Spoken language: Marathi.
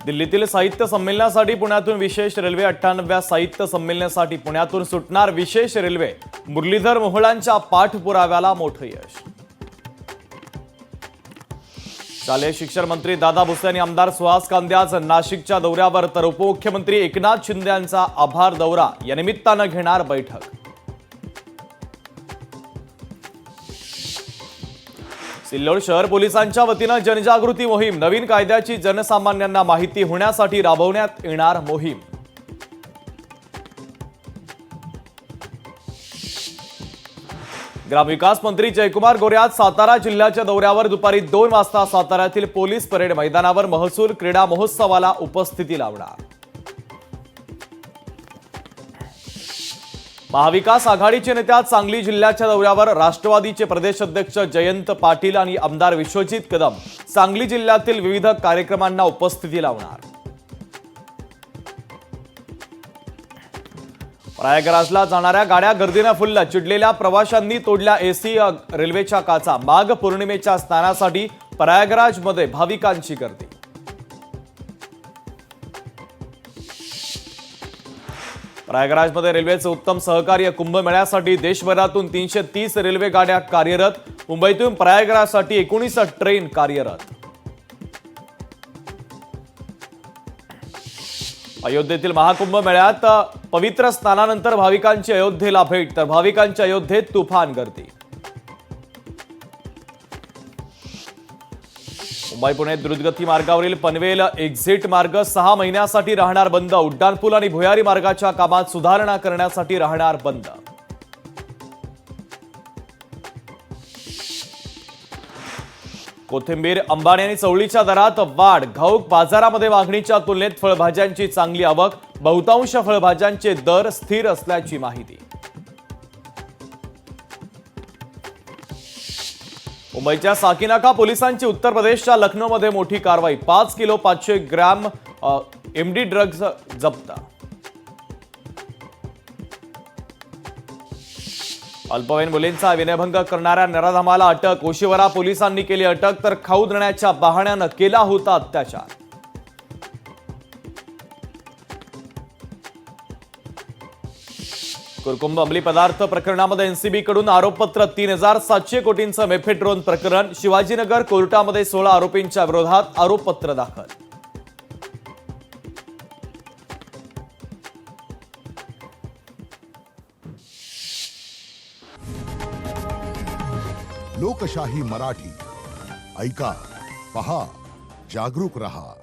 दिल्लीतील साहित्य संमेलनासाठी पुण्यातून विशेष रेल्वे 98व्या साहित्य संमेलनासाठी पुण्यातून सुटणार विशेष रेल्वे मुरलीधर मोहोळांच्या पाठपुराव्याला मोठं यश। शालेय शिक्षण मंत्री दादा भुसे यांनी आमदार सुहास कांदे आज नाशिकच्या दौऱ्यावर तर उपमुख्यमंत्री एकनाथ शिंदे यांचा आभार दौरा या निमित्तानं घेणार बैठक। सिल्लोड शहर पोलिसांच्या वतीनं जनजागृती मोहीम नवीन कायद्याची जनसामान्यांना माहिती होण्यासाठी राबवण्यात येणार मोहीम। ग्रामविकास मंत्री जयकुमार गोरे आज सातारा जिल्ह्याच्या दौऱ्यावर दुपारी 2 वाजता साताऱ्यातील पोलीस परेड मैदानावर महसूल क्रीडा महोत्सवाला उपस्थिती लावणार। महाविकास आघाडीचे नेते आज सांगली जिल्ह्याच्या दौऱ्यावर राष्ट्रवादीचे प्रदेश अध्यक्ष जयंत पाटील आणि आमदार विश्वजित कदम सांगली जिल्ह्यातील विविध कार्यक्रमांना उपस्थिती लावणार। प्रयागराजला जाणाऱ्या गाड्या गर्दीने फुलल्या, चिडलेल्या प्रवाशांनी तोडल्या एसी रेल्वेच्या काचा। माघ पौर्णिमेच्या स्नानासाठी प्रयागराजमध्ये भाविकांची गर्दी। प्रयागराजमध्ये रेल्वेचे उत्तम सहकार्य। कुंभमेळ्यासाठी देशभरातून 330 रेल्वे गाड्या कार्यरत। मुंबईतून प्रयागराजसाठी 19 ट्रेन कार्यरत। अयोध्येतील महाकुंभ मेळ्यात पवित्र स्नानानंतर भाविकांची अयोध्येला भेट, तर भाविकांच्या अयोध्येत तुफान गर्दी। मुंबई पुणे द्रुतगती मार्गावरील पनवेल एक्झिट मार्ग 6 महिन्यासाठी राहणार बंद। उड्डाणपूल आणि भुयारी मार्गाच्या कामात सुधारणा करण्यासाठी राहणार बंद। कोथिंबीर, अंबाणी आणि चवळीच्या दरात वाढ। घाऊक बाजारामध्ये मागणीच्या तुलनेत फळभाज्यांची चांगली आवक। बहुतांश फळभाज्यांचे दर स्थिर असल्याची माहिती। मुंबईच्या साकीनाका पोलिसांची उत्तर प्रदेशच्या लखनौमध्ये मोठी कारवाई। 5 किलो 500 ग्रॅम एमडी ड्रग्ज जप्त। अल्पवयीन मुलींचा विनयभंग करणाऱ्या नराधमाला अटक। ओशिवरा पोलिसांनी केली अटक, तर खाऊ देण्याच्या बहाण्यानं केला होता अत्याचार। कुरकुंभ अंमली पदार्थ प्रकरणामध्ये एनसीबी कडून आरोपपत्र। 3700 कोटींचं मेफेड्रोन प्रकरण। शिवाजीनगर कोर्टामध्ये 16 आरोपींच्या विरोधात आरोपपत्र दाखल। लोकशाही मराठी ऐका, पहा, जागरूक रहा।